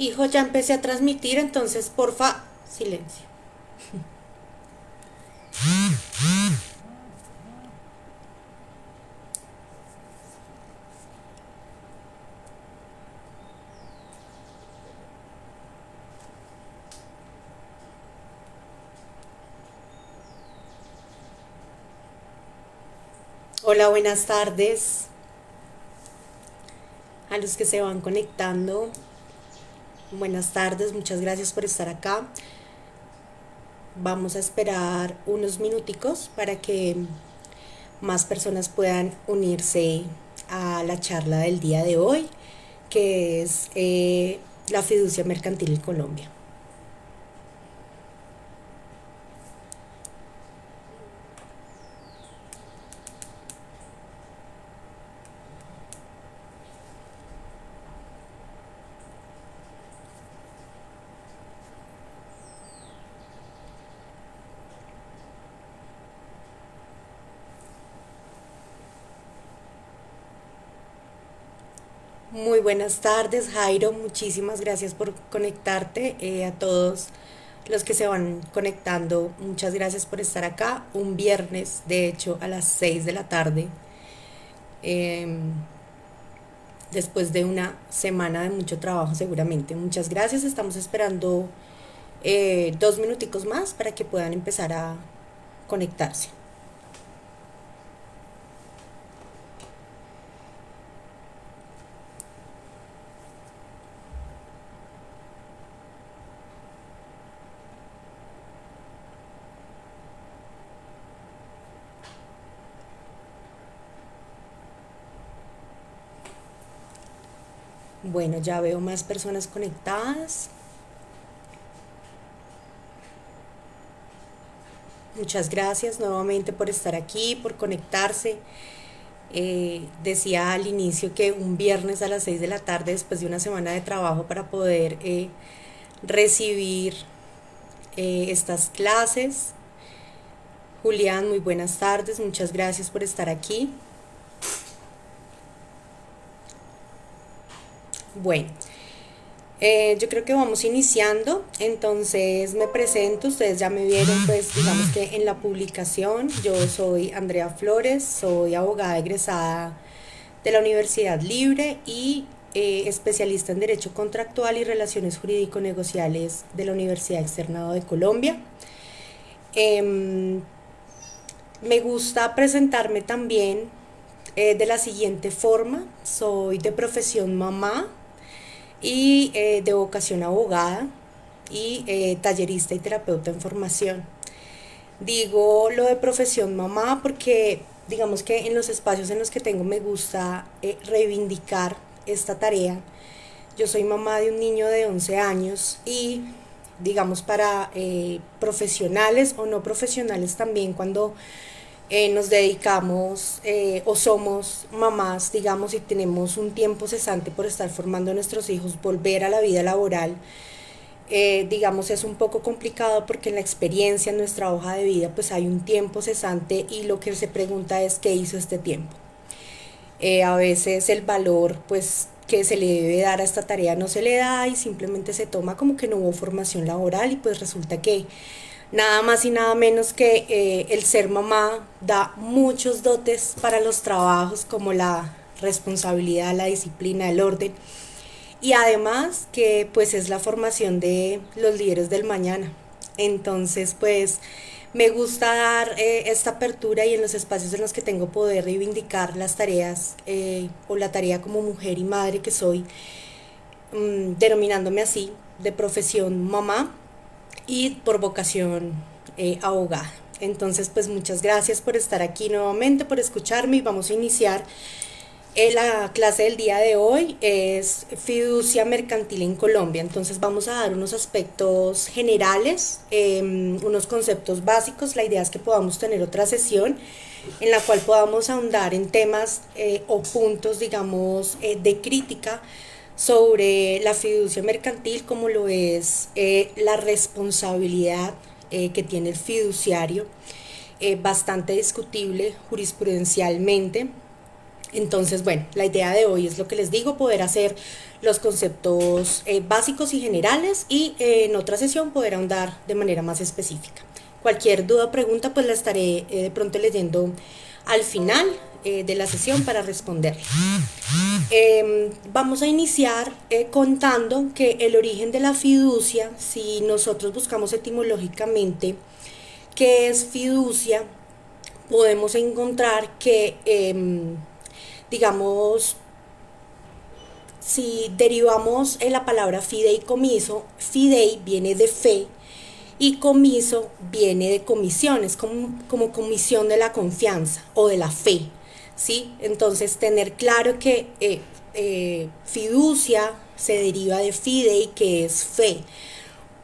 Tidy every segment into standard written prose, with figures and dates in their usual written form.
Hijo, ya empecé a transmitir, entonces porfa, silencio. Hola, buenas tardes a los que se van conectando. Buenas tardes, muchas gracias por estar acá. Vamos a esperar unos minuticos para que más personas puedan unirse a la charla del día de hoy, que es la fiducia mercantil en Colombia. Muy buenas tardes, Jairo. Muchísimas gracias por conectarte. A todos los que se van conectando, muchas gracias por estar acá. Un viernes, de hecho, a las 6 de la tarde, eh, después de una semana de mucho trabajo, seguramente. Muchas gracias. Estamos esperando 2 minuticos más para que puedan empezar a conectarse. Bueno, ya veo más personas conectadas. Muchas gracias nuevamente por estar aquí, por conectarse. Decía al inicio que un viernes a las 6 de la tarde, después de una semana de trabajo, para poder recibir estas clases. Julián, muy buenas tardes, muchas gracias por estar aquí. Bueno, yo creo que vamos iniciando, entonces me presento, ustedes ya me vieron pues digamos que en la publicación. Yo soy Andrea Flores, soy abogada egresada de la Universidad Libre y especialista en Derecho Contractual y Relaciones Jurídico-Negociales de la Universidad Externado de Colombia. Me gusta presentarme también de la siguiente forma: soy de profesión mamá y de vocación abogada y tallerista y terapeuta en formación. Digo lo de profesión mamá porque digamos que en los espacios en los que tengo me gusta reivindicar esta tarea. Yo soy mamá de un niño de 11 años y digamos para profesionales o no profesionales también, cuando nos dedicamos o somos mamás, digamos, y tenemos un tiempo cesante por estar formando a nuestros hijos, volver a la vida laboral, digamos, es un poco complicado porque en la experiencia, en nuestra hoja de vida, pues hay un tiempo cesante y lo que se pregunta es qué hizo este tiempo. A veces el valor, pues, que se le debe dar a esta tarea no se le da y simplemente se toma como que no hubo formación laboral, y pues resulta que nada más y nada menos que el ser mamá da muchos dotes para los trabajos, como la responsabilidad, la disciplina, el orden, y además que pues es la formación de los líderes del mañana. Entonces pues me gusta dar esta apertura, y en los espacios en los que tengo poder reivindicar las tareas o la tarea como mujer y madre que soy, denominándome así, de profesión mamá y por vocación abogada. Entonces, pues muchas gracias por estar aquí nuevamente, por escucharme, y vamos a iniciar. La clase del día de hoy es fiducia mercantil en Colombia. Entonces vamos a dar unos aspectos generales, unos conceptos básicos. La idea es que podamos tener otra sesión en la cual podamos ahondar en temas o puntos, digamos, de crítica sobre la fiducia mercantil, como lo es la responsabilidad que tiene el fiduciario, bastante discutible jurisprudencialmente. Entonces, bueno, la idea de hoy es lo que les digo, poder hacer los conceptos básicos y generales y en otra sesión poder ahondar de manera más específica. Cualquier duda o pregunta pues la estaré de pronto leyendo al final de la sesión para responderle. Vamos a iniciar contando que el origen de la fiducia, si nosotros buscamos etimológicamente qué es fiducia, podemos encontrar que, digamos, si derivamos en la palabra fideicomiso, fidei viene de fe y comiso viene de comisión, es como comisión de la confianza o de la fe, ¿sí? Entonces tener claro que fiducia se deriva de fidei, que es fe.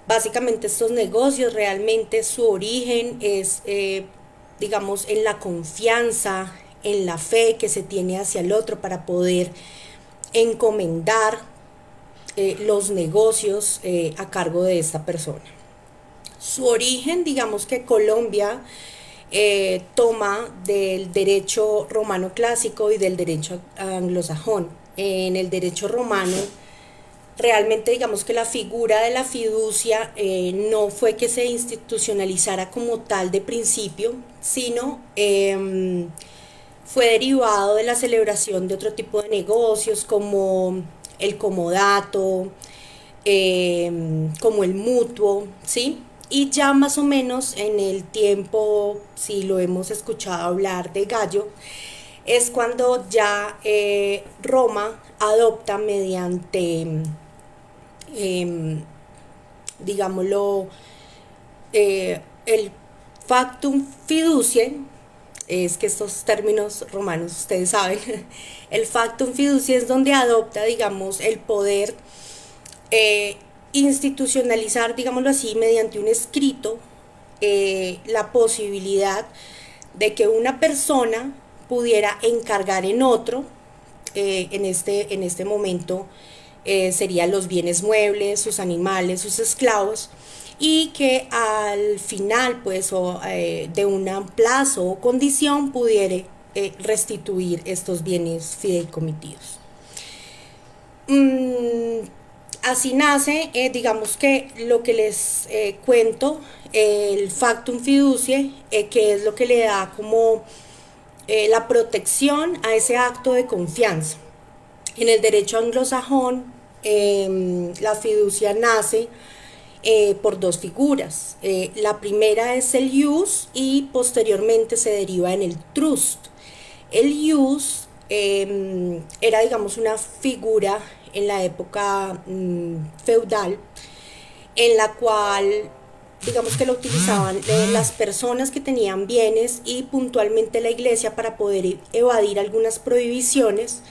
Básicamente estos negocios realmente su origen es, digamos, en la confianza, en la fe que se tiene hacia el otro para poder encomendar los negocios a cargo de esta persona. Su origen, digamos que Colombia toma del derecho romano clásico y del derecho anglosajón. En el derecho romano, realmente digamos que la figura de la fiducia no fue que se institucionalizara como tal de principio, sino fue derivado de la celebración de otro tipo de negocios como el comodato, como el mutuo, ¿sí? Y ya más o menos en el tiempo, si lo hemos escuchado hablar de Gallo, es cuando ya Roma adopta mediante, digámoslo, el factum fiducie, es que estos términos romanos ustedes saben, el factum fiducie es donde adopta, digamos, el poder institucionalizar, digámoslo así, mediante un escrito, la posibilidad de que una persona pudiera encargar en otro, en este momento serían los bienes muebles, sus animales, sus esclavos, y que al final, pues, de un plazo o condición pudiera restituir estos bienes fideicomitidos. Así nace, digamos que lo que les cuento, el factum fiducie, que es lo que le da como la protección a ese acto de confianza. En el derecho anglosajón, la fiducia nace por dos figuras. La primera es el ius y posteriormente se deriva en el trust. El ius era, digamos, una figura en la época feudal en la cual, digamos que lo utilizaban las personas que tenían bienes y puntualmente la iglesia para poder evadir algunas prohibiciones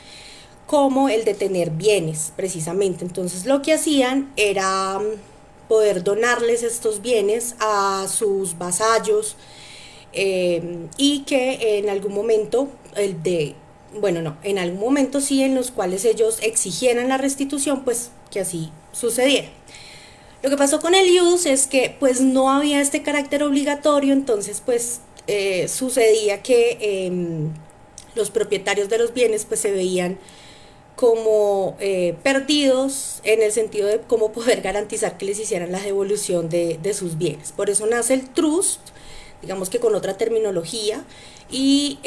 como el de tener bienes precisamente. Entonces lo que hacían era poder donarles estos bienes a sus vasallos y que en algún momento en algún momento sí, en los cuales ellos exigieran la restitución, pues que así sucediera. Lo que pasó con el ius es que pues no había este carácter obligatorio, entonces pues sucedía que los propietarios de los bienes pues se veían como perdidos en el sentido de cómo poder garantizar que les hicieran la devolución de sus bienes. Por eso nace el trust, digamos que con otra terminología, y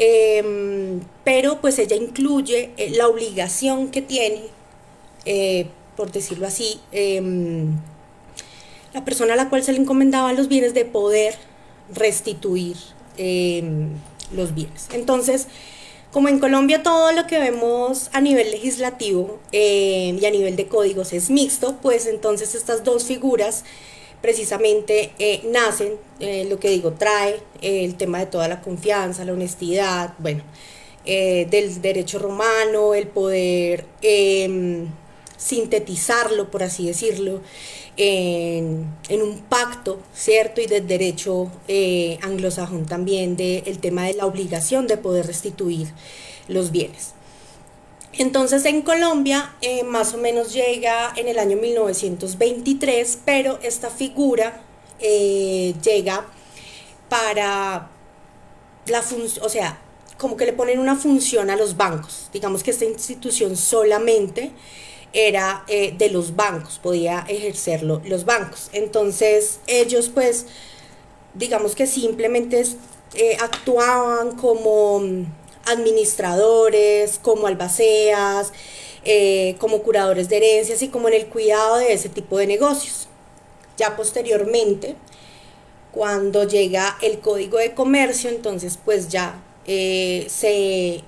pero pues ella incluye la obligación que tiene, por decirlo así, la persona a la cual se le encomendaban los bienes de poder restituir los bienes. Entonces, como en Colombia todo lo que vemos a nivel legislativo y a nivel de códigos es mixto, pues entonces estas dos figuras precisamente nacen, lo que digo, trae el tema de toda la confianza, la honestidad, bueno, del derecho romano, el poder sintetizarlo, por así decirlo, en un pacto, ¿cierto? Y del derecho anglosajón también, del tema de la obligación de poder restituir los bienes. Entonces en Colombia más o menos llega en el año 1923, pero esta figura llega para la función, o sea, como que le ponen una función a los bancos. Digamos que esta institución solamente era de los bancos, podía ejercerlo los bancos. Entonces ellos pues digamos que simplemente actuaban como administradores, como albaceas, como curadores de herencias y como en el cuidado de ese tipo de negocios. Ya posteriormente, cuando llega el Código de Comercio, entonces pues ya se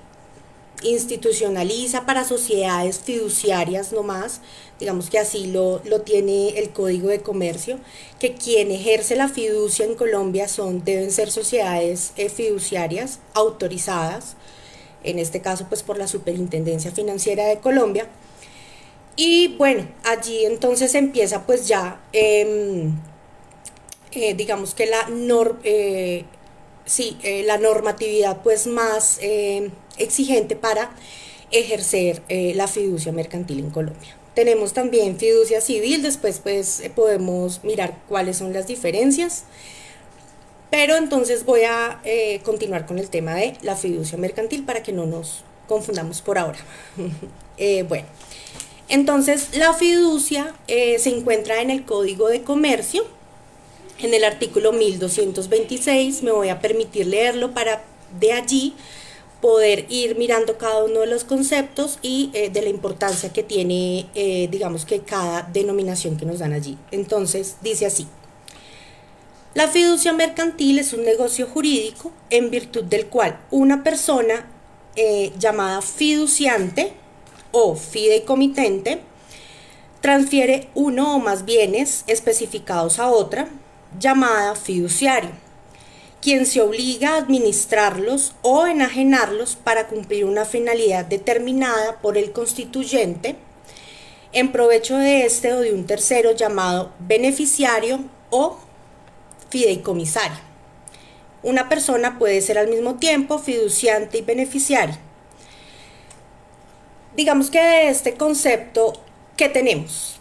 institucionaliza para sociedades fiduciarias nomás, digamos que así lo tiene el Código de Comercio, que quien ejerce la fiducia en Colombia deben ser sociedades fiduciarias autorizadas, en este caso pues por la Superintendencia Financiera de Colombia. Y bueno, allí entonces empieza pues ya, digamos que la normatividad pues más exigente para ejercer la fiducia mercantil en Colombia. Tenemos también fiducia civil, después pues podemos mirar cuáles son las diferencias, pero entonces voy a continuar con el tema de la fiducia mercantil para que no nos confundamos por ahora. Bueno, entonces la fiducia se encuentra en el Código de Comercio, en el artículo 1226, me voy a permitir leerlo para de allí poder ir mirando cada uno de los conceptos y de la importancia que tiene, digamos que cada denominación que nos dan allí. Entonces dice así: la fiducia mercantil es un negocio jurídico en virtud del cual una persona llamada fiduciante o fideicomitente transfiere uno o más bienes especificados a otra, llamada fiduciario, quien se obliga a administrarlos o enajenarlos para cumplir una finalidad determinada por el constituyente en provecho de este o de un tercero, llamado beneficiario o fideicomisario. Una persona puede ser al mismo tiempo fiduciante y beneficiario. Digamos que de este concepto, ¿qué tenemos?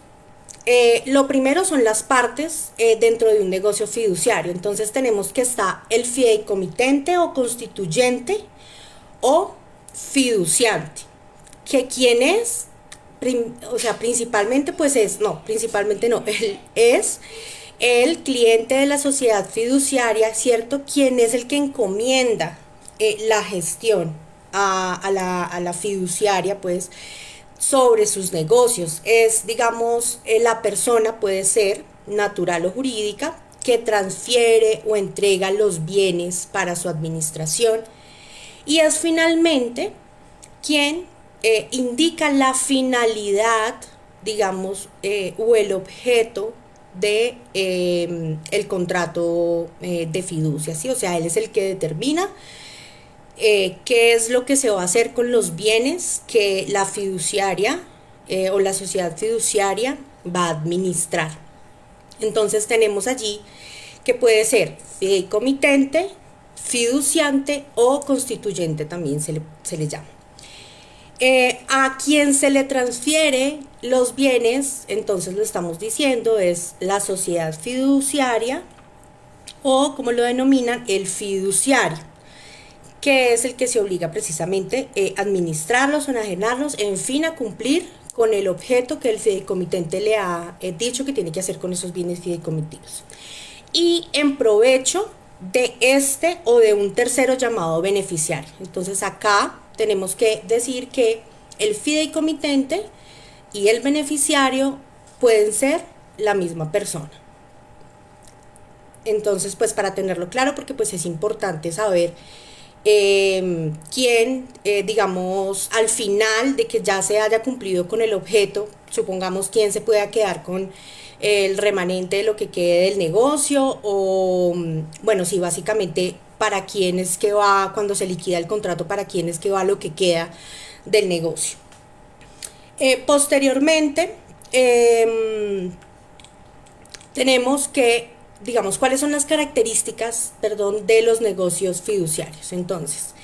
Lo primero son las partes dentro de un negocio fiduciario. Entonces tenemos que está el fideicomitente o constituyente o fiduciante. ¿Que quién es? O sea, principalmente pues principalmente no, él es el cliente de la sociedad fiduciaria, ¿cierto? Quien es el que encomienda la gestión a la fiduciaria, pues, sobre sus negocios. Es, digamos, la persona puede ser natural o jurídica que transfiere o entrega los bienes para su administración y es finalmente quien indica la finalidad, digamos, o el objeto de el contrato de fiducia, ¿sí? O sea, él es el que determina qué es lo que se va a hacer con los bienes que la fiduciaria o la sociedad fiduciaria va a administrar. Entonces tenemos allí que puede ser fideicomitente, fiduciante o constituyente, también se le llama. A quien se le transfiere los bienes, entonces lo estamos diciendo, es la sociedad fiduciaria o, como lo denominan, el fiduciario, que es el que se obliga precisamente a administrarlos, a enajenarlos, en fin, a cumplir con el objeto que el fideicomitente le ha dicho que tiene que hacer con esos bienes fideicomitidos. Y en provecho de este o de un tercero llamado beneficiario. Entonces acá tenemos que decir que el fideicomitente y el beneficiario pueden ser la misma persona. Entonces, pues para tenerlo claro, porque pues es importante saber quién, digamos, al final de que ya se haya cumplido con el objeto, supongamos quién se pueda quedar con el remanente de lo que quede del negocio o, bueno, sí, básicamente para quién es que va, cuando se liquida el contrato, para quién es que va lo que queda del negocio. Posteriormente, tenemos que, digamos, cuáles son las características, de los negocios fiduciarios. Entonces,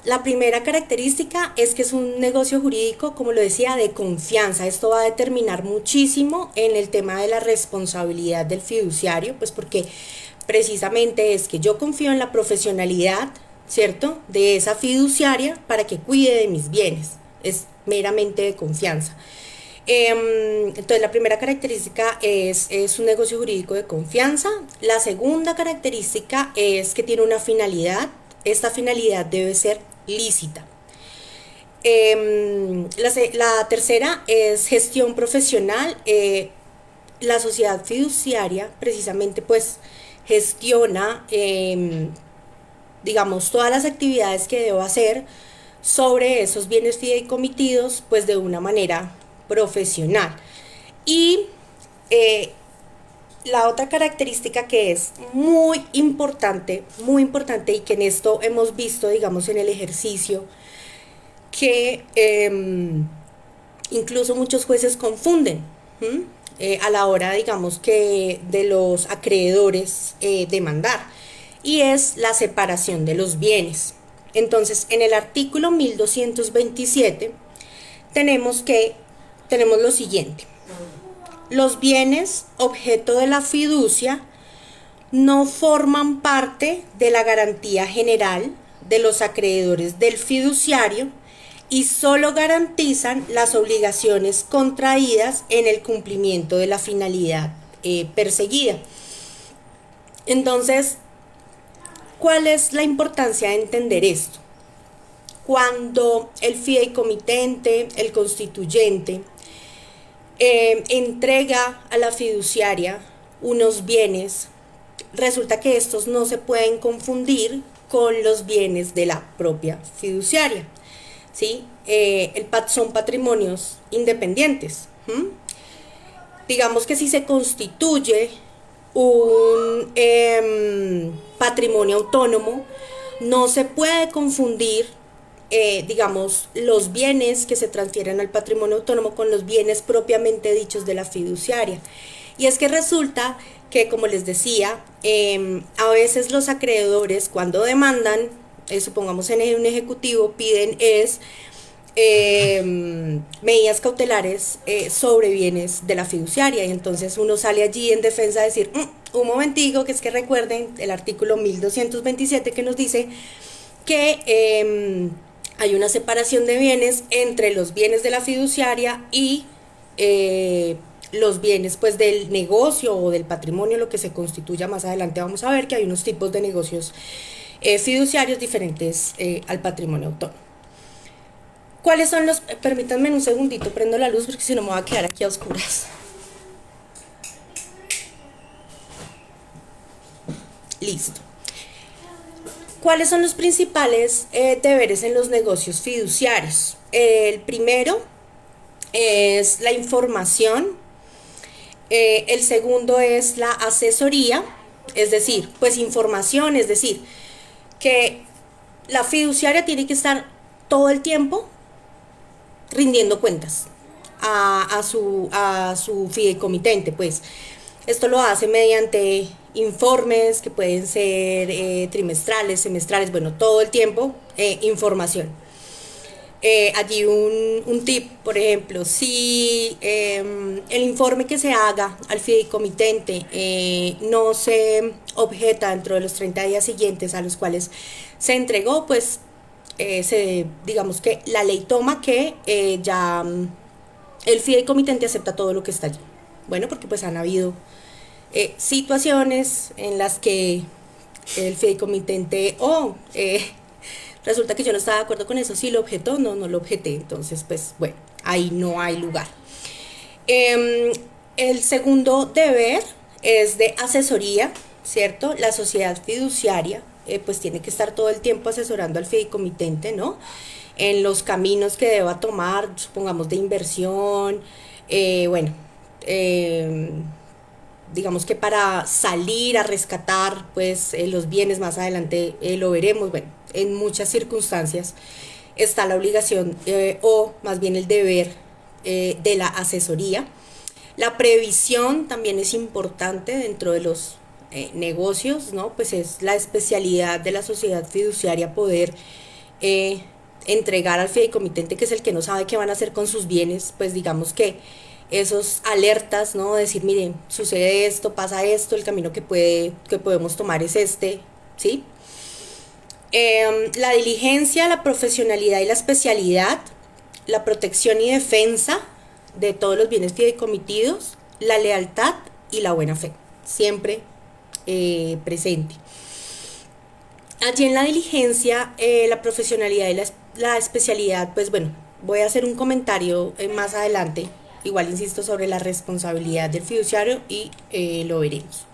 la primera característica es que es un negocio jurídico, como lo decía, de confianza. Esto va a determinar muchísimo en el tema de la responsabilidad del fiduciario, pues porque precisamente es que yo confío en la profesionalidad ¿cierto? De esa fiduciaria para que cuide de mis bienes. Es meramente de confianza. Entonces la primera característica es un negocio jurídico de confianza. La segunda característica es que tiene una finalidad. Esta finalidad debe ser lícita. La tercera es gestión profesional. La sociedad fiduciaria precisamente pues gestiona, digamos, todas las actividades que debo hacer sobre esos bienes fideikomitidos pues de una manera profesional. Y la otra característica que es muy importante y que en esto hemos visto, digamos, en el ejercicio, que incluso muchos jueces confunden a la hora, digamos, que de los acreedores demandar, y es la separación de los bienes. Entonces, en el artículo 1227 tenemos lo siguiente: los bienes objeto de la fiducia no forman parte de la garantía general de los acreedores del fiduciario y solo garantizan las obligaciones contraídas en el cumplimiento de la finalidad perseguida. Entonces, ¿cuál es la importancia de entender esto? Cuando el fideicomitente, el constituyente, entrega a la fiduciaria unos bienes, resulta que estos no se pueden confundir con los bienes de la propia fiduciaria, ¿sí? Son patrimonios independientes. Digamos que si se constituye un patrimonio autónomo, no se puede confundir, digamos, los bienes que se transfieren al patrimonio autónomo con los bienes propiamente dichos de la fiduciaria. Y es que resulta que, como les decía, a veces los acreedores, cuando demandan, supongamos en un ejecutivo, piden medidas cautelares sobre bienes de la fiduciaria, y entonces uno sale allí en defensa a decir, un momentico, que es que recuerden el artículo 1227 que nos dice que hay una separación de bienes entre los bienes de la fiduciaria y los bienes pues del negocio o del patrimonio, lo que se constituya. Más adelante vamos a ver que hay unos tipos de negocios fiduciarios diferentes al patrimonio autónomo. ¿Cuáles son los? Permítanme un segundito, prendo la luz porque si no me voy a quedar aquí a oscuras. Listo. ¿Cuáles son los principales deberes en los negocios fiduciarios? El primero es la información. El segundo es la asesoría, es decir, pues información, es decir, que la fiduciaria tiene que estar todo el tiempo rindiendo cuentas a su fideicomitente, pues. Esto lo hace mediante informes que pueden ser trimestrales, semestrales, bueno, todo el tiempo información. Allí un tip, por ejemplo, si el informe que se haga al fideicomitente no se objeta dentro de los 30 días siguientes a los cuales se entregó, pues digamos que la ley toma que ya el fideicomitente acepta todo lo que está allí. Bueno, porque pues han habido situaciones en las que el fideicomitente resulta que yo no estaba de acuerdo con eso, sí lo objetó, no lo objeté, entonces pues bueno, ahí no hay lugar. El segundo deber es de asesoría, ¿cierto? La sociedad fiduciaria pues tiene que estar todo el tiempo asesorando al fideicomitente, ¿no? En los caminos que deba tomar, supongamos de inversión, bueno, digamos que para salir a rescatar pues los bienes, más adelante lo veremos, bueno, en muchas circunstancias está la obligación o más bien el deber de la asesoría. La previsión también es importante dentro de los negocios, ¿no? Pues es la especialidad de la sociedad fiduciaria poder entregar al fideicomitente, que es el que no sabe qué van a hacer con sus bienes, pues digamos que esos alertas, ¿no? Decir, miren, sucede esto, pasa esto, el camino que podemos tomar es este, ¿sí? La diligencia, la profesionalidad y la especialidad, la protección y defensa de todos los bienes fideicomitidos, la lealtad y la buena fe, siempre presente. Allí en la diligencia, la profesionalidad y la especialidad, pues bueno, voy a hacer un comentario más adelante, igual insisto, sobre la responsabilidad del fiduciario y lo veremos.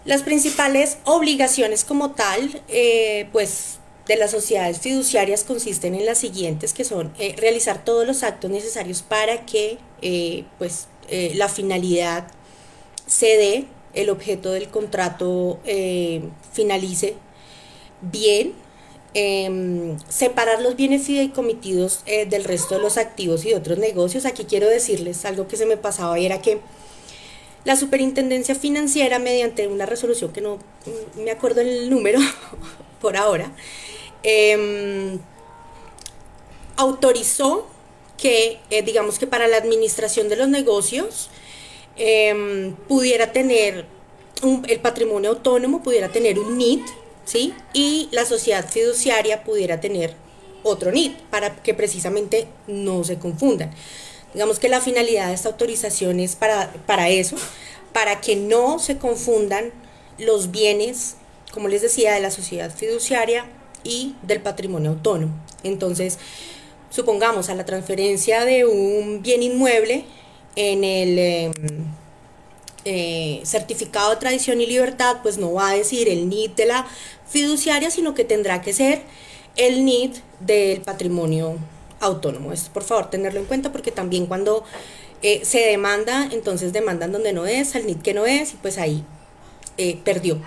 Las principales obligaciones como tal, pues de las sociedades fiduciarias consisten en las siguientes, que son realizar todos los actos necesarios para que la finalidad se dé, el objeto del contrato finalice bien, separar los bienes fideicomitidos del resto de los activos y de otros negocios. Aquí quiero decirles algo que se me pasaba y era que la Superintendencia Financiera, mediante una resolución que no me acuerdo el número por ahora, autorizó que, digamos que para la administración de los negocios, pudiera tener el patrimonio autónomo, pudiera tener un NIT, ¿sí? Y la sociedad fiduciaria pudiera tener otro NIT, para que precisamente no se confundan. Digamos que la finalidad de esta autorización es para eso, para que no se confundan los bienes, como les decía, de la sociedad fiduciaria y del patrimonio autónomo. Entonces, supongamos a la transferencia de un bien inmueble en el certificado de tradición y libertad, pues no va a decir el NIT de la fiduciaria, sino que tendrá que ser el NIT del patrimonio autónomo. Esto por favor tenerlo en cuenta, porque también cuando se demanda, entonces demandan donde no es, al NIT que no es, y pues ahí perdió.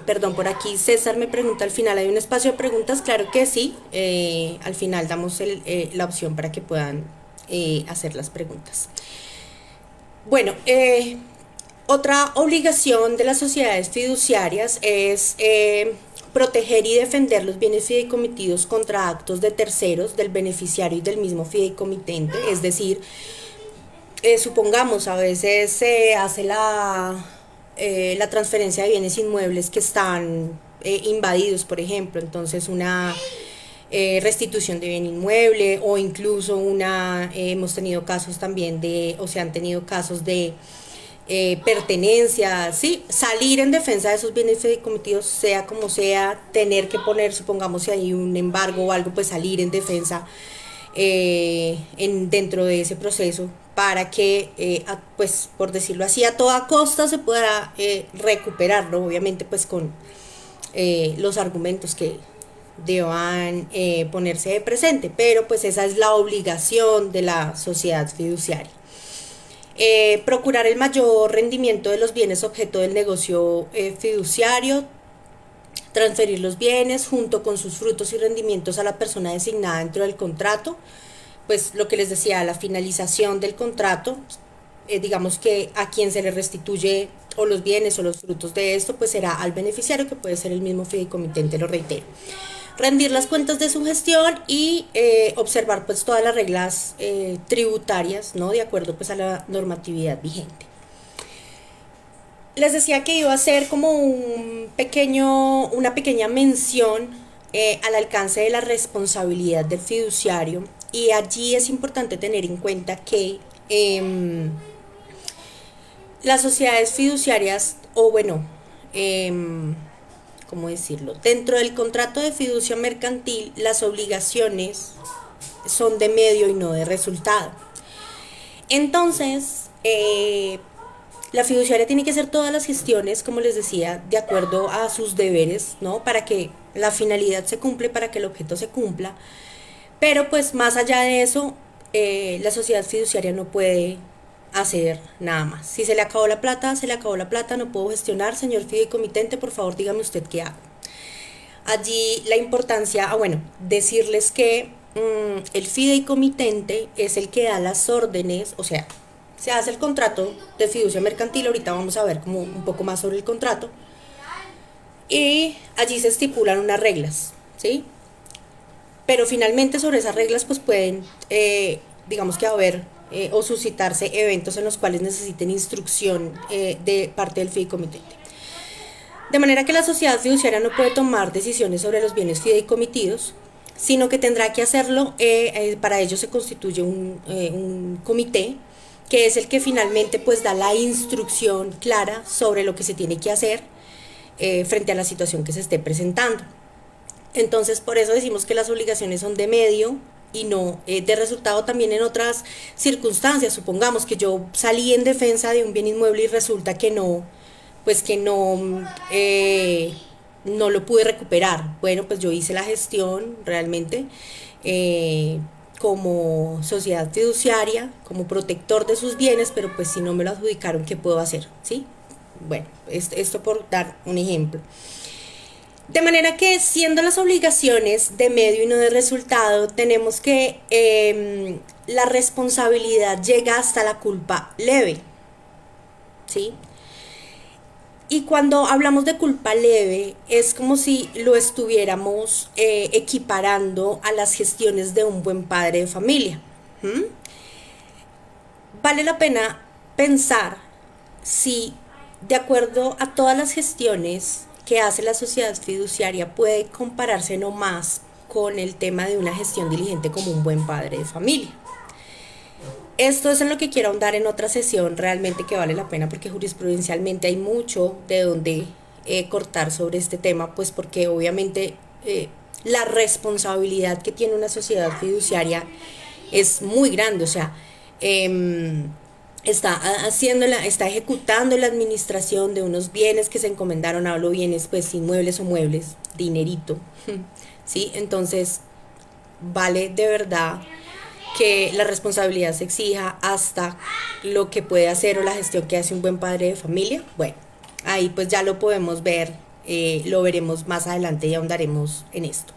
Perdón, por aquí César me pregunta al final, ¿hay un espacio de preguntas? Claro que sí, al final damos la opción para que puedan hacer las preguntas. Bueno, otra obligación de las sociedades fiduciarias es proteger y defender los bienes fideicomitidos contra actos de terceros, del beneficiario y del mismo fideicomitente. Es decir, supongamos, a veces se hace la transferencia de bienes inmuebles que están invadidos, por ejemplo, entonces una restitución de bien inmueble, o incluso hemos tenido casos también o se han tenido casos de pertenencia, ¿sí? Salir en defensa de esos bienes fideicomitidos, sea como sea, tener que poner, supongamos si hay un embargo o algo, pues salir en defensa dentro de ese proceso, para que, pues por decirlo así, a toda costa se pueda recuperarlo, obviamente pues con los argumentos que deban ponerse de presente, pero pues esa es la obligación de la sociedad fiduciaria. Procurar el mayor rendimiento de los bienes objeto del negocio fiduciario, transferir los bienes junto con sus frutos y rendimientos a la persona designada dentro del contrato. Pues lo que les decía, la finalización del contrato, digamos que a quien se le restituye o los bienes o los frutos de esto, pues será al beneficiario, que puede ser el mismo fideicomitente, lo reitero. Rendir las cuentas de su gestión y observar pues todas las reglas tributarias, ¿no? De acuerdo pues a la normatividad vigente. Les decía que iba a hacer como una pequeña mención al alcance de la responsabilidad del fiduciario, y allí es importante tener en cuenta que las sociedades fiduciarias, o bueno, ¿cómo decirlo? Dentro del contrato de fiducia mercantil, las obligaciones son de medio y no de resultado. Entonces, la fiduciaria tiene que hacer todas las gestiones, como les decía, de acuerdo a sus deberes, ¿no? Para que la finalidad se cumpla, para que el objeto se cumpla. Pero pues más allá de eso, la sociedad fiduciaria no puede hacer nada más. Si se le acabó la plata, se le acabó la plata, no puedo gestionar, señor fideicomitente, por favor dígame usted qué hago. Allí la importancia, bueno, decirles que el fideicomitente es el que da las órdenes, o sea, se hace el contrato de fiducia mercantil, ahorita vamos a ver como un poco más sobre el contrato, y allí se estipulan unas reglas, ¿sí? Pero finalmente sobre esas reglas pues pueden, digamos que haber o suscitarse eventos en los cuales necesiten instrucción de parte del fideicomitente. De manera que la sociedad fiduciaria no puede tomar decisiones sobre los bienes fideicomitidos, sino que tendrá que hacerlo, para ello se constituye un comité, que es el que finalmente pues da la instrucción clara sobre lo que se tiene que hacer frente a la situación que se esté presentando. Entonces, por eso decimos que las obligaciones son de medio y no de resultado también en otras circunstancias. Supongamos que yo salí en defensa de un bien inmueble y resulta que no, pues que no lo pude recuperar. Bueno, pues yo hice la gestión realmente como sociedad fiduciaria, como protector de sus bienes, pero pues si no me lo adjudicaron, ¿qué puedo hacer? ¿Sí? Bueno, esto por dar un ejemplo. De manera que, siendo las obligaciones de medio y no de resultado, tenemos que la responsabilidad llega hasta la culpa leve, ¿sí? Y cuando hablamos de culpa leve, es como si lo estuviéramos equiparando a las gestiones de un buen padre de familia. ¿Mm? Vale la pena pensar si, de acuerdo a todas las gestiones que hace la sociedad fiduciaria, puede compararse no más con el tema de una gestión diligente como un buen padre de familia. Esto es en lo que quiero ahondar en otra sesión, realmente que vale la pena, porque jurisprudencialmente hay mucho de donde cortar sobre este tema, pues porque obviamente la responsabilidad que tiene una sociedad fiduciaria es muy grande. O sea, está ejecutando la administración de unos bienes que se encomendaron. Hablo bienes pues inmuebles o muebles, dinerito, ¿sí? Entonces vale de verdad que la responsabilidad se exija hasta lo que puede hacer o la gestión que hace un buen padre de familia. Bueno, ahí pues ya lo podemos ver, lo veremos más adelante y ahondaremos en esto.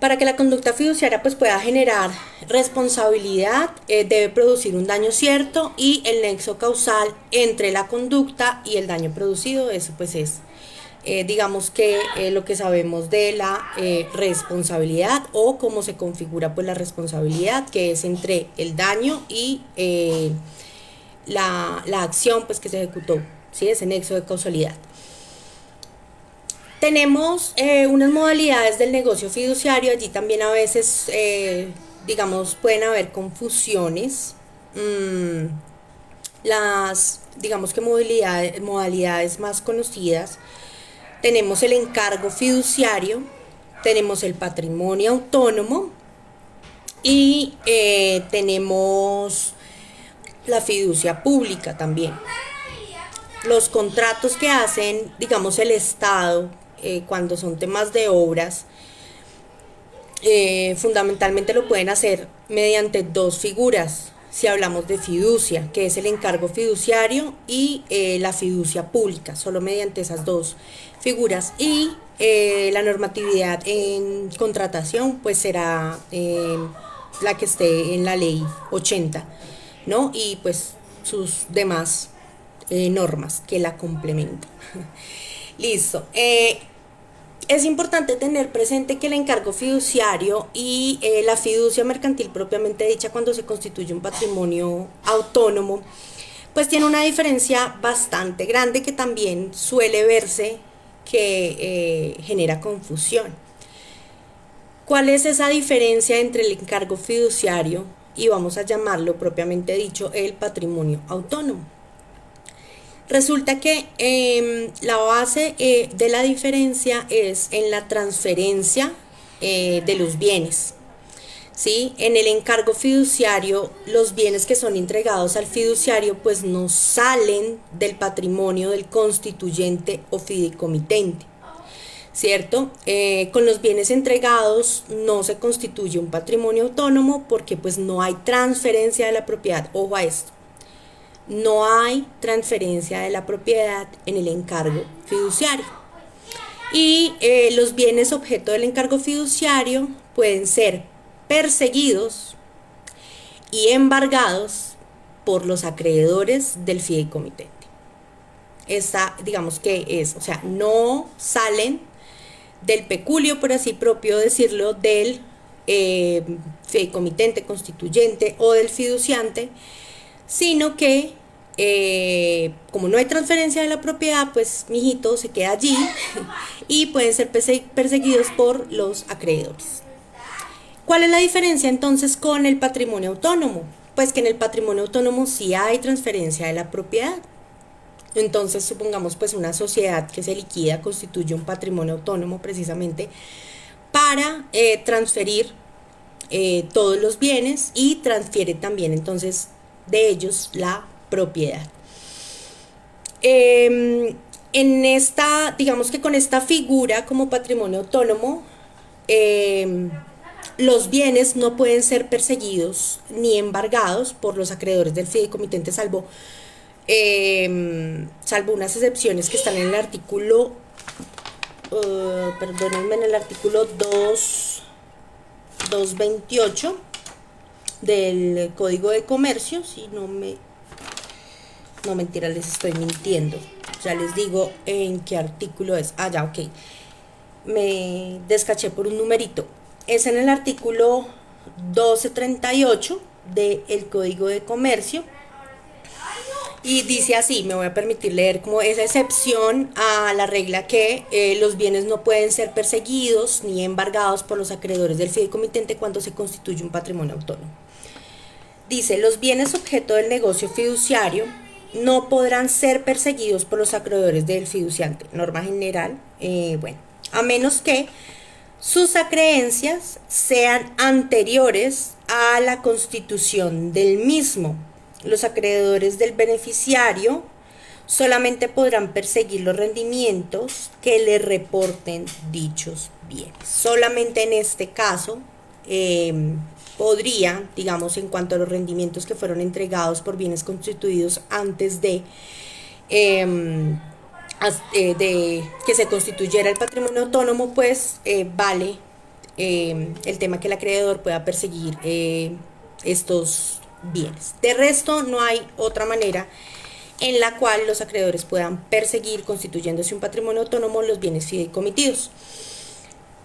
Para que la conducta fiduciaria pues pueda generar responsabilidad, debe producir un daño cierto y el nexo causal entre la conducta y el daño producido. Eso pues es digamos que lo que sabemos de la responsabilidad, o cómo se configura pues la responsabilidad, que es entre el daño y la acción pues que se ejecutó, ¿sí? Ese nexo de causalidad. Tenemos unas modalidades del negocio fiduciario. Allí también a veces digamos pueden haber confusiones. Las digamos que modalidades más conocidas: tenemos el encargo fiduciario, tenemos el patrimonio autónomo y tenemos la fiducia pública también. Los contratos que hacen, digamos, el Estado cuando son temas de obras, fundamentalmente lo pueden hacer mediante dos figuras. Si hablamos de fiducia, que es el encargo fiduciario, y la fiducia pública, solo mediante esas dos figuras. Y la normatividad en contratación pues será la que esté en la ley 80, ¿no? Y pues sus demás normas que la complementan. Listo. Es importante tener presente que el encargo fiduciario y la fiducia mercantil propiamente dicha, cuando se constituye un patrimonio autónomo, pues tiene una diferencia bastante grande que también suele verse que genera confusión. ¿Cuál es esa diferencia entre el encargo fiduciario y, vamos a llamarlo propiamente dicho, el patrimonio autónomo? Resulta que la base de la diferencia es en la transferencia de los bienes, ¿sí? En el encargo fiduciario, los bienes que son entregados al fiduciario pues no salen del patrimonio del constituyente o fideicomitente, ¿cierto? Con los bienes entregados no se constituye un patrimonio autónomo porque pues no hay transferencia de la propiedad. Ojo a esto. No hay transferencia de la propiedad en el encargo fiduciario. Y los bienes objeto del encargo fiduciario pueden ser perseguidos y embargados por los acreedores del fideicomitente. Esta, digamos que es, o sea, no salen del peculio, por así propio decirlo, del fideicomitente constituyente o del fiduciante, sino que como no hay transferencia de la propiedad, pues mi hijito se queda allí y pueden ser perseguidos por los acreedores. ¿Cuál es la diferencia entonces con el patrimonio autónomo? Pues que en el patrimonio autónomo sí hay transferencia de la propiedad. Entonces, supongamos pues una sociedad que se liquida constituye un patrimonio autónomo precisamente para transferir todos los bienes y transfiere también entonces de ellos la propiedad. En esta, digamos que con esta figura como patrimonio autónomo, los bienes no pueden ser perseguidos ni embargados por los acreedores del fideicomitente, salvo unas excepciones que están en el artículo, perdónenme, en el artículo 228 del Código de Comercio. Si no mentira, les estoy mintiendo, ya les digo en qué artículo es. Ya, ok, me descaché por un numerito. Es en el artículo 1238 del Código de Comercio. Y dice así, me voy a permitir leer como esa excepción a la regla que los bienes no pueden ser perseguidos ni embargados por los acreedores del fideicomitente cuando se constituye un patrimonio autónomo. Dice, los bienes objeto del negocio fiduciario no podrán ser perseguidos por los acreedores del fiduciante, norma general, a menos que sus acreencias sean anteriores a la constitución del mismo. Los acreedores del beneficiario solamente podrán perseguir los rendimientos que le reporten dichos bienes. Solamente en este caso podría, digamos, en cuanto a los rendimientos que fueron entregados por bienes constituidos antes de que se constituyera el patrimonio autónomo, pues vale el tema que el acreedor pueda perseguir estos bienes. De resto, no hay otra manera en la cual los acreedores puedan perseguir, constituyéndose un patrimonio autónomo, los bienes fideicomitidos.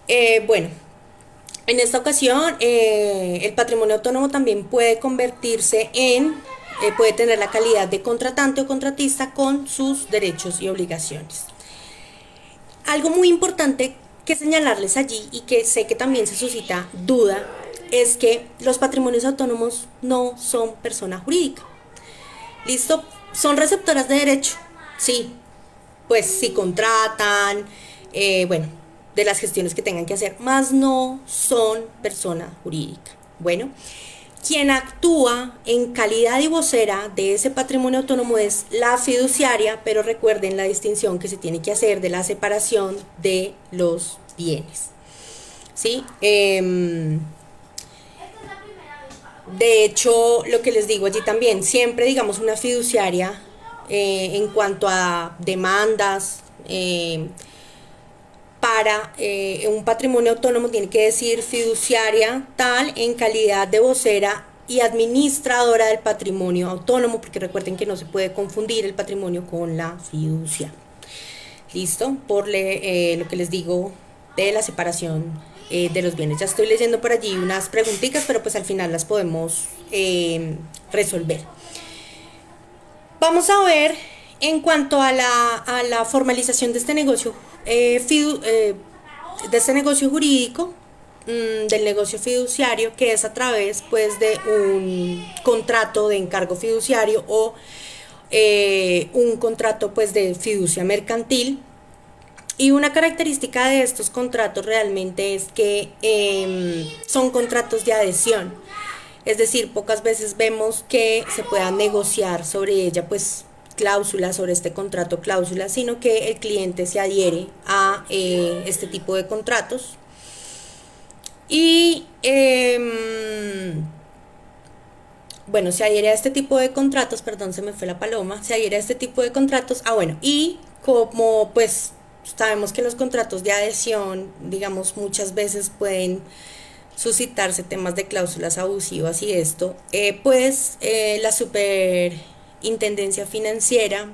En esta ocasión, el patrimonio autónomo también puede convertirse puede tener la calidad de contratante o contratista con sus derechos y obligaciones. Algo muy importante que señalarles allí, y que sé que también se suscita duda, es que los patrimonios autónomos no son persona jurídica. ¿Listo? Son receptoras de derecho, sí, pues sí contratan, de las gestiones que tengan que hacer, más no son persona jurídica. Bueno, quien actúa en calidad de vocera de ese patrimonio autónomo es la fiduciaria, pero recuerden la distinción que se tiene que hacer de la separación de los bienes, ¿sí? De hecho, lo que les digo allí también, siempre digamos una fiduciaria en cuanto a demandas para un patrimonio autónomo tiene que decir fiduciaria tal en calidad de vocera y administradora del patrimonio autónomo, porque recuerden que no se puede confundir el patrimonio con la fiducia. ¿Listo? Por lo que les digo de la separación de los bienes. Ya estoy leyendo por allí unas preguntitas, pero pues al final las podemos resolver. Vamos a ver en cuanto a la formalización de este negocio jurídico, del negocio fiduciario, que es a través pues de un contrato de encargo fiduciario o un contrato pues de fiducia mercantil. Y una característica de estos contratos realmente es que son contratos de adhesión, es decir, pocas veces vemos que se pueda negociar sobre ella pues cláusulas, sobre este contrato cláusulas, sino que el cliente se adhiere a este tipo de contratos. Y se adhiere a este tipo de contratos, perdón, se me fue la paloma, se adhiere a este tipo de contratos, y como pues sabemos que los contratos de adhesión, digamos, muchas veces pueden suscitarse temas de cláusulas abusivas y esto, la Superintendencia Financiera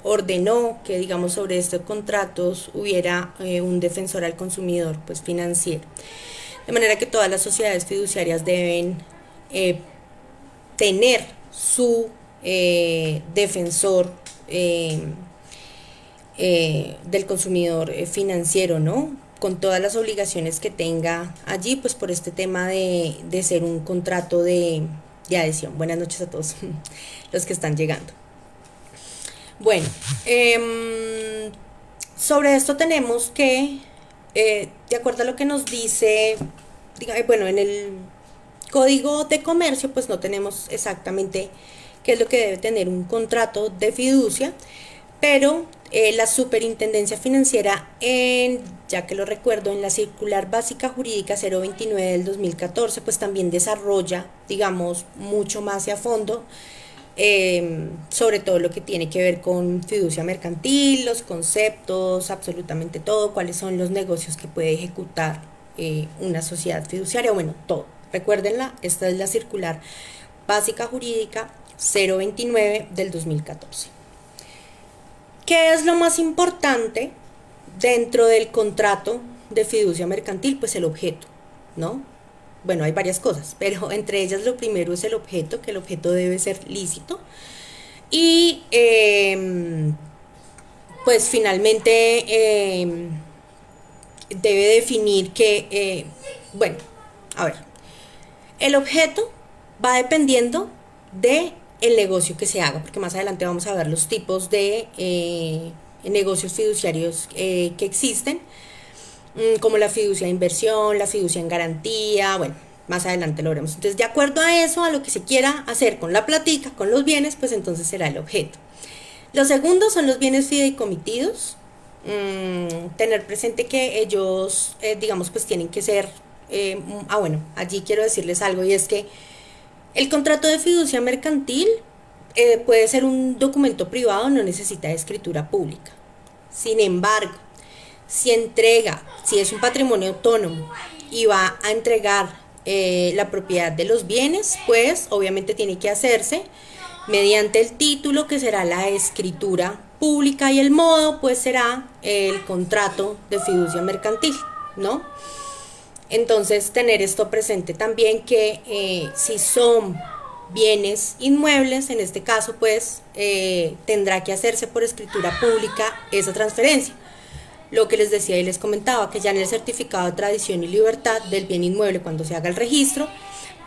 ordenó que, digamos, sobre estos contratos hubiera un defensor al consumidor pues financiero, de manera que todas las sociedades fiduciarias deben tener su defensor del consumidor financiero, ¿no? Con todas las obligaciones que tenga allí, pues por este tema de ser un contrato de adhesión. Buenas noches a todos los que están llegando. Bueno, sobre esto tenemos que, de acuerdo a lo que nos dice, bueno, en el Código de Comercio, pues no tenemos exactamente qué es lo que debe tener un contrato de fiducia, pero la Superintendencia Financiera, ya que lo recuerdo, en la Circular Básica Jurídica 029 del 2014, pues también desarrolla, digamos, mucho más a fondo sobre todo lo que tiene que ver con fiducia mercantil, los conceptos, absolutamente todo, cuáles son los negocios que puede ejecutar una sociedad fiduciaria, bueno, todo. Recuérdenla, esta es la Circular Básica Jurídica 029 del 2014. ¿Qué es lo más importante dentro del contrato de fiducia mercantil? Pues el objeto, ¿no? Bueno, hay varias cosas, pero entre ellas lo primero es el objeto, que el objeto debe ser lícito. Y pues finalmente debe definir que, bueno, a ver, el objeto va dependiendo de el negocio que se haga, porque más adelante vamos a ver los tipos de negocios fiduciarios que existen, como la fiducia de inversión, la fiducia en garantía, bueno, más adelante lo veremos. Entonces, de acuerdo a eso, a lo que se quiera hacer con la platica, con los bienes, pues entonces será el objeto. Los segundos son los bienes fideicomitidos. Tener presente que ellos, digamos, pues tienen que ser, bueno, allí quiero decirles algo, y es que el contrato de fiducia mercantil puede ser un documento privado, no necesita de escritura pública. Sin embargo, si es un patrimonio autónomo y va a entregar la propiedad de los bienes, pues obviamente tiene que hacerse mediante el título, que será la escritura pública, y el modo pues será el contrato de fiducia mercantil, ¿no? Entonces tener esto presente también, que si son bienes inmuebles, en este caso pues tendrá que hacerse por escritura pública esa transferencia. Lo que les decía y les comentaba, que ya en el certificado de tradición y libertad del bien inmueble, cuando se haga el registro,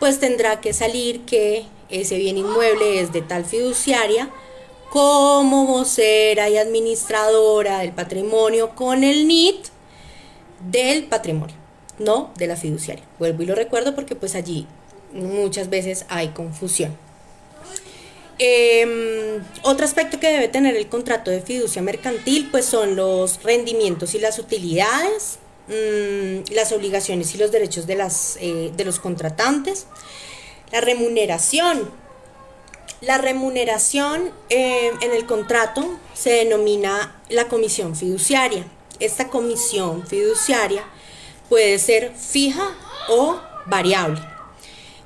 pues tendrá que salir que ese bien inmueble es de tal fiduciaria como vocera y administradora del patrimonio, con el NIT del patrimonio, no de la fiduciaria. Vuelvo y lo recuerdo porque pues allí muchas veces hay confusión. Otro aspecto que debe tener el contrato de fiducia mercantil pues son los rendimientos y las utilidades, las obligaciones y los derechos de los contratantes, la remuneración. La remuneración en el contrato se denomina la comisión fiduciaria. Esta comisión fiduciaria puede ser fija o variable.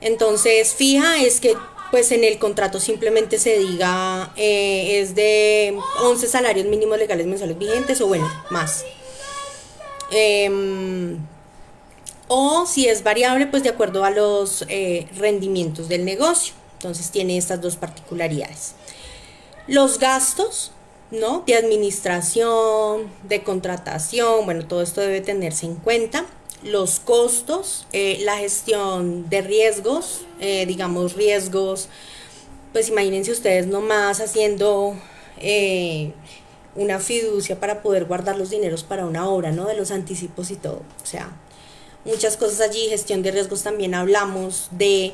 Entonces, fija es que pues en el contrato simplemente se diga es de 11 salarios mínimos legales mensuales vigentes, o bueno, más. O si es variable, pues de acuerdo a los rendimientos del negocio. Entonces tiene estas dos particularidades. Los gastos, ¿no?, de administración, de contratación, bueno, todo esto debe tenerse en cuenta. Los costos, la gestión de riesgos, digamos riesgos, pues imagínense ustedes nomás haciendo una fiducia para poder guardar los dineros para una obra, ¿no?, de los anticipos y todo, o sea, muchas cosas allí. Gestión de riesgos, también hablamos de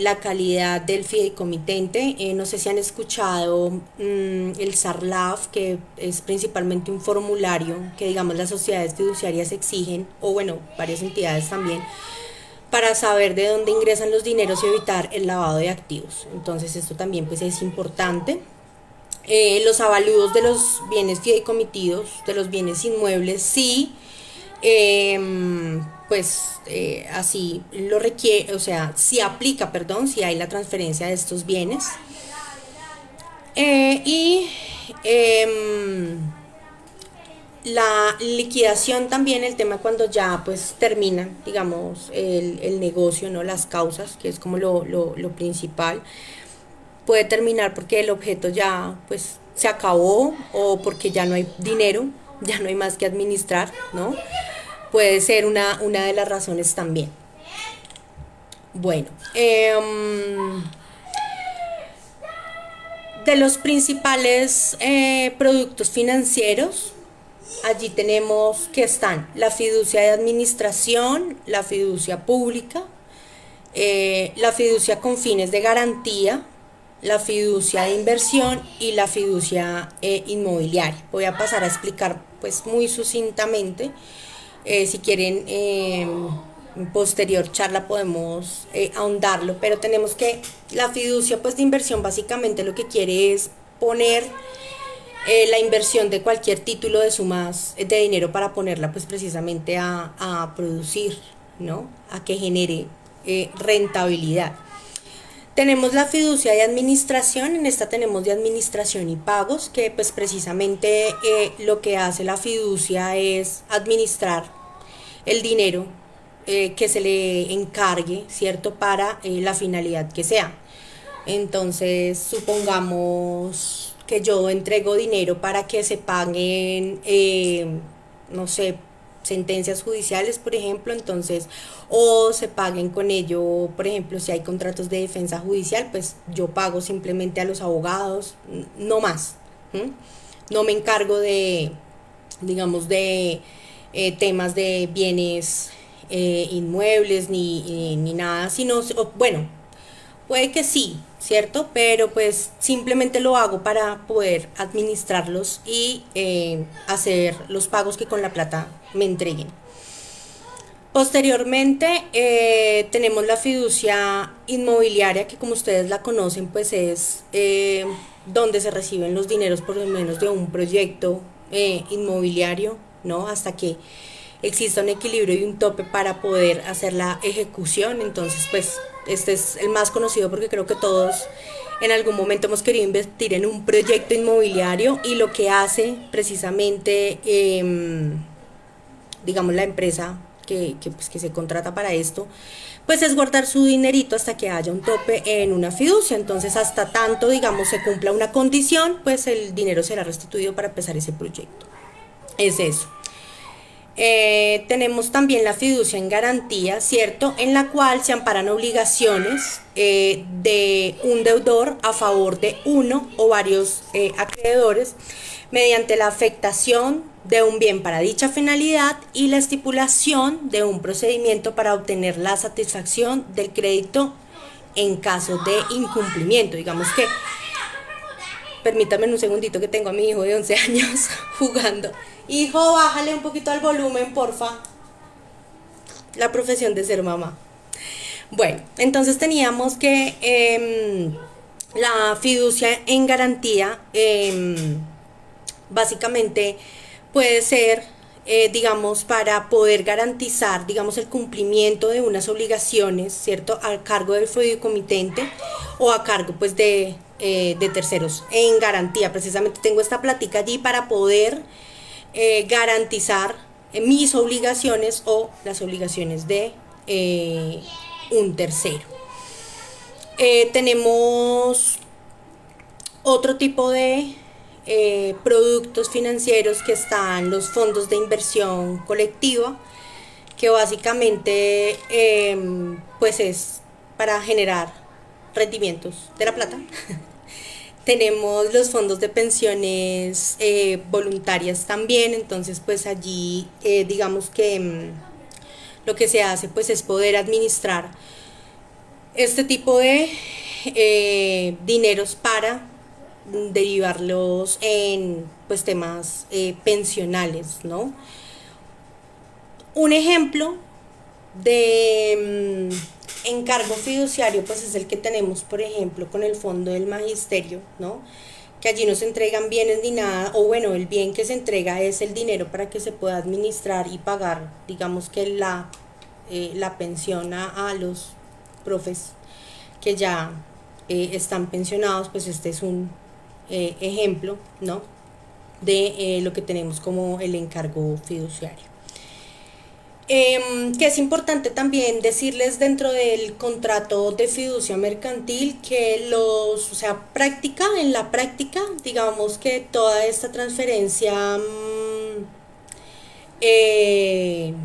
la calidad del fideicomitente. No sé si han escuchado el SARLAF, que es principalmente un formulario que, digamos, las sociedades fiduciarias exigen, o bueno, varias entidades también, para saber de dónde ingresan los dineros y evitar el lavado de activos. Entonces esto también pues es importante. Los avalúos de los bienes fideicomitidos, de los bienes inmuebles, sí, así lo requiere, o sea, si aplica, perdón, si hay la transferencia de estos bienes. La liquidación también, el tema cuando ya pues termina, digamos, el negocio, ¿no?, las causas, que es como lo principal. puede terminar porque el objeto ya pues se acabó o porque ya no hay dinero, ya no hay más que administrar, ¿no? Puede ser una de las razones también. Bueno, de los principales productos financieros, allí tenemos que están la fiducia de administración, la fiducia pública, la fiducia con fines de garantía, la fiducia de inversión y la fiducia inmobiliaria. Voy a pasar a explicar pues muy sucintamente. Si quieren, en posterior charla podemos ahondarlo, pero tenemos que la fiducia pues de inversión básicamente lo que quiere es poner la inversión de cualquier título de sumas de dinero para ponerla pues precisamente a producir, ¿no? A que genere rentabilidad. Tenemos la fiducia de administración, en esta tenemos de administración y pagos, que pues precisamente lo que hace la fiducia es administrar el dinero que se le encargue, ¿cierto? Para la finalidad que sea. Entonces, supongamos que yo entrego dinero para que se paguen, no sé, sentencias judiciales, por ejemplo, entonces, o se paguen con ello, por ejemplo, si hay contratos de defensa judicial, pues yo pago simplemente a los abogados, no más. ¿Mm? No me encargo de, digamos, de temas de bienes inmuebles ni nada, sino, bueno, puede que sí, ¿cierto? Pero pues simplemente lo hago para poder administrarlos y hacer los pagos que con la plata me entreguen. Posteriormente tenemos la fiducia inmobiliaria, que como ustedes la conocen, pues es donde se reciben los dineros por lo menos de un proyecto inmobiliario, ¿no? Hasta que exista un equilibrio y un tope para poder hacer la ejecución. Entonces, pues este es el más conocido porque creo que todos en algún momento hemos querido invertir en un proyecto inmobiliario y lo que hace precisamente, digamos, la empresa pues, que se contrata para esto, pues es guardar su dinerito hasta que haya un tope en una fiducia. Entonces, hasta tanto, digamos, se cumpla una condición, pues el dinero será restituido para empezar ese proyecto. Es eso. Tenemos también la fiducia en garantía, ¿cierto? En la cual se amparan obligaciones de un deudor a favor de uno o varios acreedores mediante la afectación de un bien para dicha finalidad y la estipulación de un procedimiento para obtener la satisfacción del crédito en caso de incumplimiento. Digamos que, permítame un segundito que tengo a mi hijo de 11 años jugando. Hijo, bájale un poquito al volumen, porfa. La profesión de ser mamá. Bueno, entonces teníamos que la fiducia en garantía básicamente puede ser, digamos, para poder garantizar, digamos, el cumplimiento de unas obligaciones, ¿cierto? A cargo del fideicomitente o a cargo, pues, de terceros en garantía. Precisamente tengo esta plática allí para poder garantizar mis obligaciones o las obligaciones de un tercero. Tenemos otro tipo de productos financieros que están los fondos de inversión colectiva, que básicamente pues es para generar rendimientos de la plata. Tenemos los fondos de pensiones voluntarias también, entonces pues allí digamos que lo que se hace pues es poder administrar este tipo de dineros para derivarlos en pues temas pensionales, ¿no? Un ejemplo de encargo fiduciario pues es el que tenemos, por ejemplo, con el Fondo del Magisterio, ¿no? Que allí no se entregan bienes ni nada, o bueno, el bien que se entrega es el dinero para que se pueda administrar y pagar, digamos que la pensión a los profes que ya están pensionados. Pues este es un ejemplo, ¿no? De lo que tenemos como el encargo fiduciario. Que es importante también decirles dentro del contrato de fiducia mercantil que o sea, en la práctica, digamos que toda esta transferencia, eh,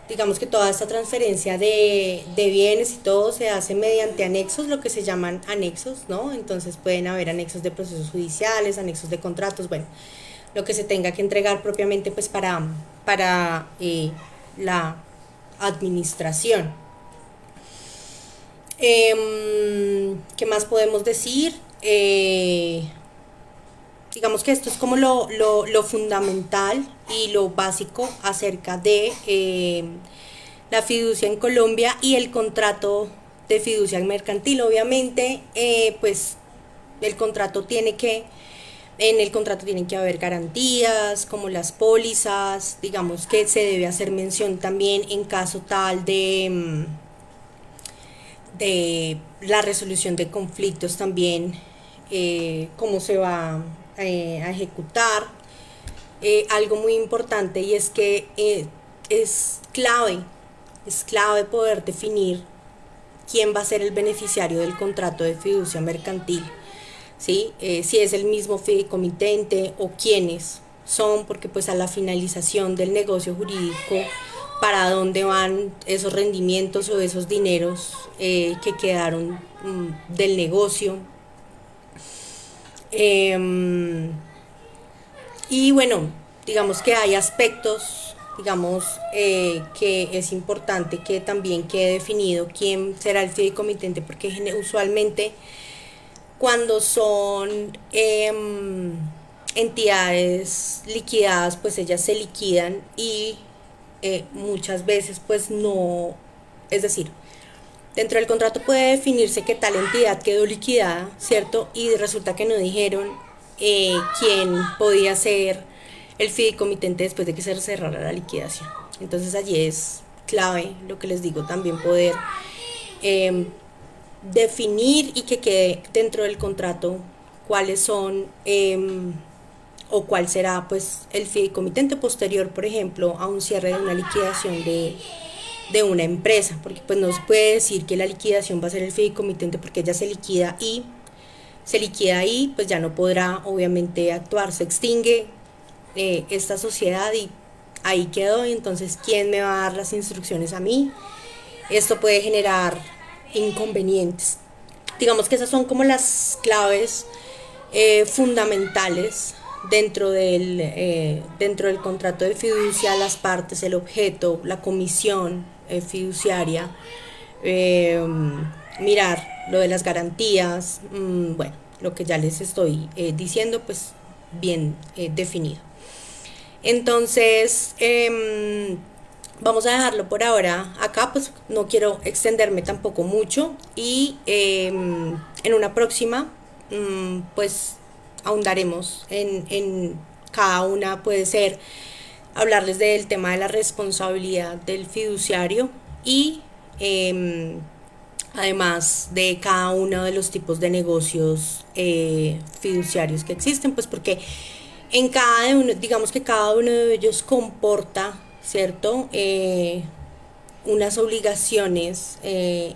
digamos que toda esta transferencia de bienes y todo se hace mediante anexos, lo que se llaman anexos, ¿no? Entonces pueden haber anexos de procesos judiciales, anexos de contratos, bueno, lo que se tenga que entregar propiamente pues para la administración. ¿Qué más podemos decir? Digamos que esto es como lo fundamental y lo básico acerca de la fiducia en Colombia y el contrato de fiducia mercantil. Obviamente, pues el contrato tiene que en el contrato tienen que haber garantías, como las pólizas, digamos que se debe hacer mención también en caso tal de la resolución de conflictos también, cómo se va a ejecutar. Algo muy importante y es que es clave poder definir quién va a ser el beneficiario del contrato de fiducia mercantil. ¿Sí? Si es el mismo fideicomitente o quiénes son, porque pues a la finalización del negocio jurídico, para dónde van esos rendimientos o esos dineros que quedaron del negocio. Eh, y bueno, digamos que hay aspectos, digamos, que es importante que también quede definido quién será el fideicomitente, porque usualmente cuando son entidades liquidadas, pues ellas se liquidan y muchas veces pues no, es decir, dentro del contrato puede definirse que tal entidad quedó liquidada, ¿cierto? Y resulta que no dijeron quién podía ser el fideicomitente después de que se cerrara la liquidación. Entonces allí es clave, lo que les digo, también poder eh, definir y que quede dentro del contrato cuáles son o cuál será pues el fideicomitente posterior, por ejemplo, a un cierre de una liquidación de una empresa, porque pues no se puede decir que la liquidación va a ser el fideicomitente porque ella se liquida ahí, pues ya no podrá obviamente actuar, se extingue esta sociedad y ahí quedó, y entonces ¿quién me va a dar las instrucciones a mí? Esto puede generar inconvenientes. Digamos que esas son como las claves fundamentales dentro del contrato de fiducia, las partes, el objeto, la comisión fiduciaria, eh, mirar lo de las garantías, bueno, lo que ya les estoy diciendo, pues bien definido. Entonces, vamos a dejarlo por ahora acá, pues no quiero extenderme tampoco mucho y en una próxima, pues ahondaremos en cada una, puede ser hablarles del tema de la responsabilidad del fiduciario y además de cada uno de los tipos de negocios fiduciarios que existen, pues porque en cada uno, digamos que cada uno de ellos comporta, ¿cierto? Unas obligaciones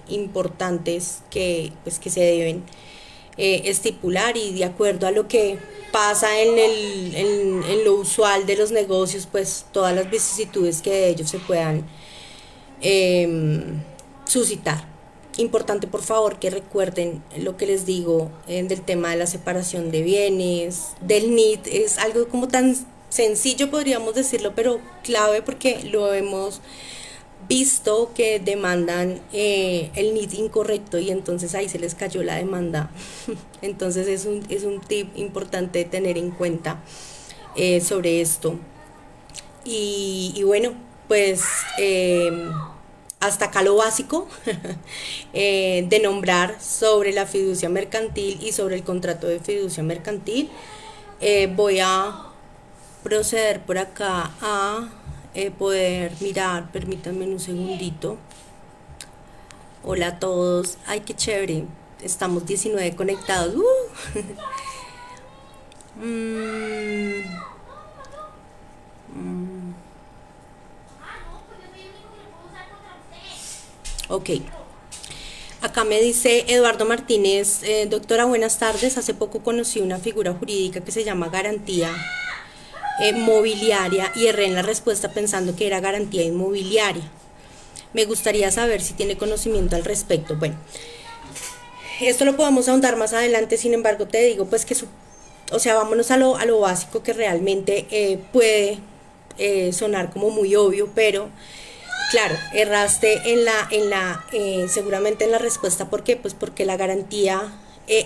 importantes pues, que se deben estipular y de acuerdo a lo que pasa en lo usual de los negocios, pues todas las vicisitudes que de ellos se puedan eh, suscitar. Importante, por favor, que recuerden lo que les digo del tema de la separación de bienes, del NIT. Es algo como tan sencillo, podríamos decirlo, pero clave porque lo hemos visto que demandan el NIT incorrecto y entonces ahí se les cayó la demanda. Entonces es un tip importante tener en cuenta sobre esto. Y bueno, pues hasta acá lo básico de nombrar sobre la fiducia mercantil y sobre el contrato de fiducia mercantil. Voy a proceder por acá a poder mirar, permítanme un segundito. Hola a todos, ay qué chévere, estamos 19 conectados. Ok. Acá me dice Eduardo Martínez, doctora, buenas tardes. Hace poco conocí una figura jurídica que se llama garantía mobiliaria y erré en la respuesta pensando que era garantía inmobiliaria. Me gustaría saber si tiene conocimiento al respecto. Bueno, esto lo podemos ahondar más adelante, sin embargo te digo pues que o sea, vámonos a lo básico que realmente puede sonar como muy obvio, pero claro, erraste seguramente en la respuesta. ¿Por qué? Pues porque la garantía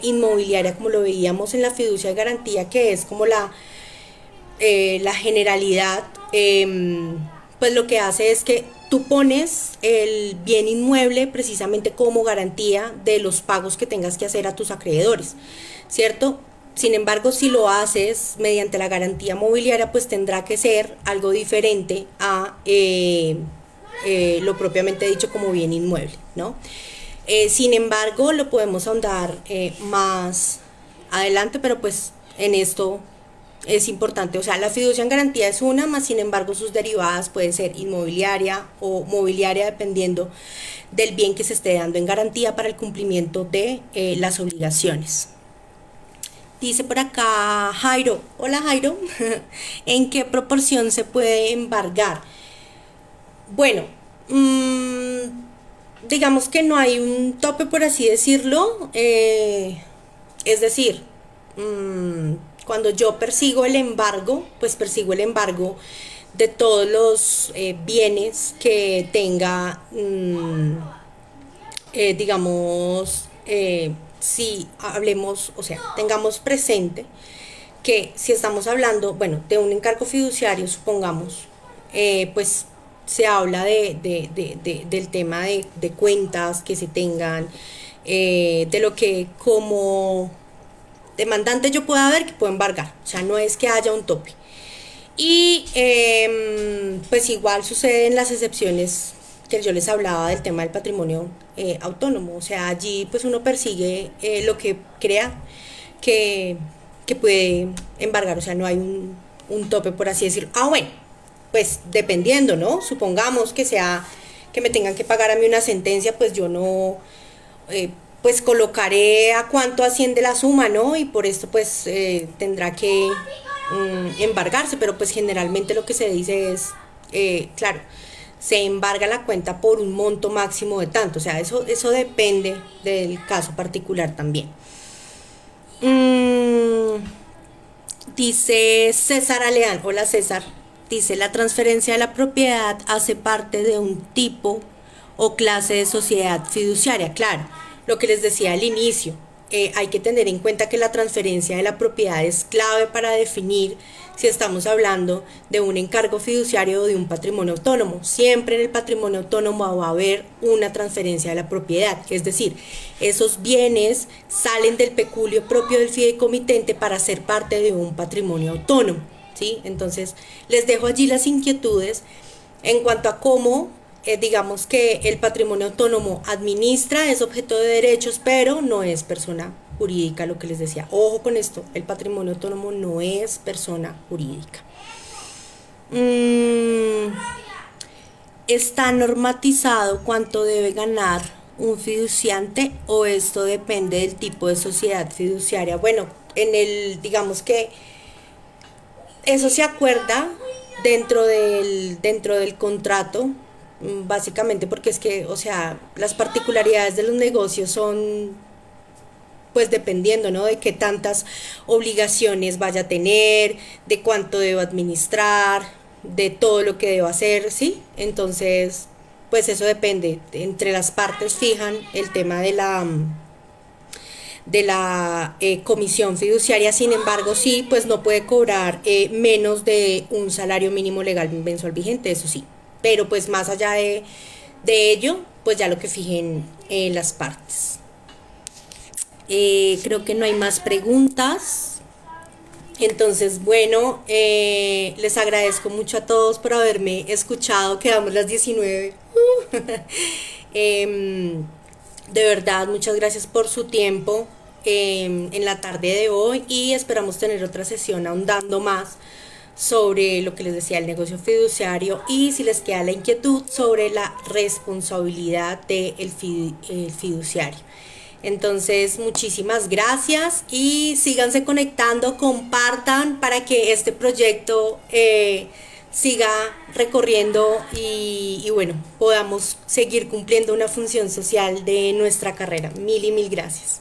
inmobiliaria, como lo veíamos en la fiducia de garantía, que es como la generalidad, pues lo que hace es que tú pones el bien inmueble precisamente como garantía de los pagos que tengas que hacer a tus acreedores, ¿cierto? Sin embargo, si lo haces mediante la garantía mobiliaria, pues tendrá que ser algo diferente a lo propiamente dicho como bien inmueble, ¿no? Sin embargo, lo podemos ahondar más adelante, pero pues en esto es importante, o sea, la fiducia en garantía es una, más sin embargo sus derivadas pueden ser inmobiliaria o mobiliaria dependiendo del bien que se esté dando en garantía para el cumplimiento de las obligaciones. Dice por acá Jairo, hola Jairo, ¿en qué proporción se puede embargar? Bueno, digamos que no hay un tope, por así decirlo, es decir, cuando yo persigo el embargo, pues persigo el embargo de todos los bienes que tenga, digamos, si hablemos, o sea, tengamos presente que si estamos hablando, bueno, de un encargo fiduciario, supongamos, pues se habla del tema de cuentas que se tengan, de lo que como demandante yo pueda ver que puedo embargar, o sea, no es que haya un tope. Y pues igual sucede en las excepciones que yo les hablaba del tema del patrimonio autónomo, o sea, allí pues uno persigue lo que crea que puede embargar, o sea, no hay un tope, por así decirlo. Ah, bueno, pues dependiendo, ¿no? Supongamos que sea que me tengan que pagar a mí una sentencia, pues yo no, pues colocaré a cuánto asciende la suma, ¿no? Y por esto pues tendrá que embargarse, pero pues generalmente lo que se dice es, claro, se embarga la cuenta por un monto máximo de tanto, o sea, eso depende del caso particular también. Dice César Aleán, hola César, dice, la transferencia de la propiedad hace parte de un tipo o clase de sociedad fiduciaria. Claro, lo que les decía al inicio, hay que tener en cuenta que la transferencia de la propiedad es clave para definir si estamos hablando de un encargo fiduciario o de un patrimonio autónomo. Siempre en el patrimonio autónomo va a haber una transferencia de la propiedad, es decir, esos bienes salen del peculio propio del fideicomitente para ser parte de un patrimonio autónomo, ¿sí? Entonces, les dejo allí las inquietudes en cuanto a cómo digamos que el patrimonio autónomo administra, es objeto de derechos, pero no es persona jurídica, lo que les decía. Ojo con esto, el patrimonio autónomo no es persona jurídica. ¿Está normatizado cuánto debe ganar un fiduciante o esto depende del tipo de sociedad fiduciaria? Bueno, digamos que eso se acuerda dentro del contrato, básicamente porque es que, o sea, las particularidades de los negocios son, pues dependiendo, ¿no? De qué tantas obligaciones vaya a tener, de cuánto debo administrar, de todo lo que debo hacer, ¿sí? Entonces, pues eso depende. Entre las partes fijan el tema de la comisión fiduciaria. Sin embargo, sí, pues no puede cobrar menos de un salario mínimo legal mensual vigente, eso sí. Pero pues más allá de ello, pues ya lo que fijen las partes. Creo que no hay más preguntas. Entonces, bueno, les agradezco mucho a todos por haberme escuchado. Quedamos las 19. De verdad, muchas gracias por su tiempo en la tarde de hoy y esperamos tener otra sesión ahondando más sobre lo que les decía, el negocio fiduciario, y si les queda la inquietud sobre la responsabilidad del el fiduciario. Entonces, muchísimas gracias y síganse conectando, compartan para que este proyecto siga recorriendo y bueno, podamos seguir cumpliendo una función social de nuestra carrera. Mil y mil gracias.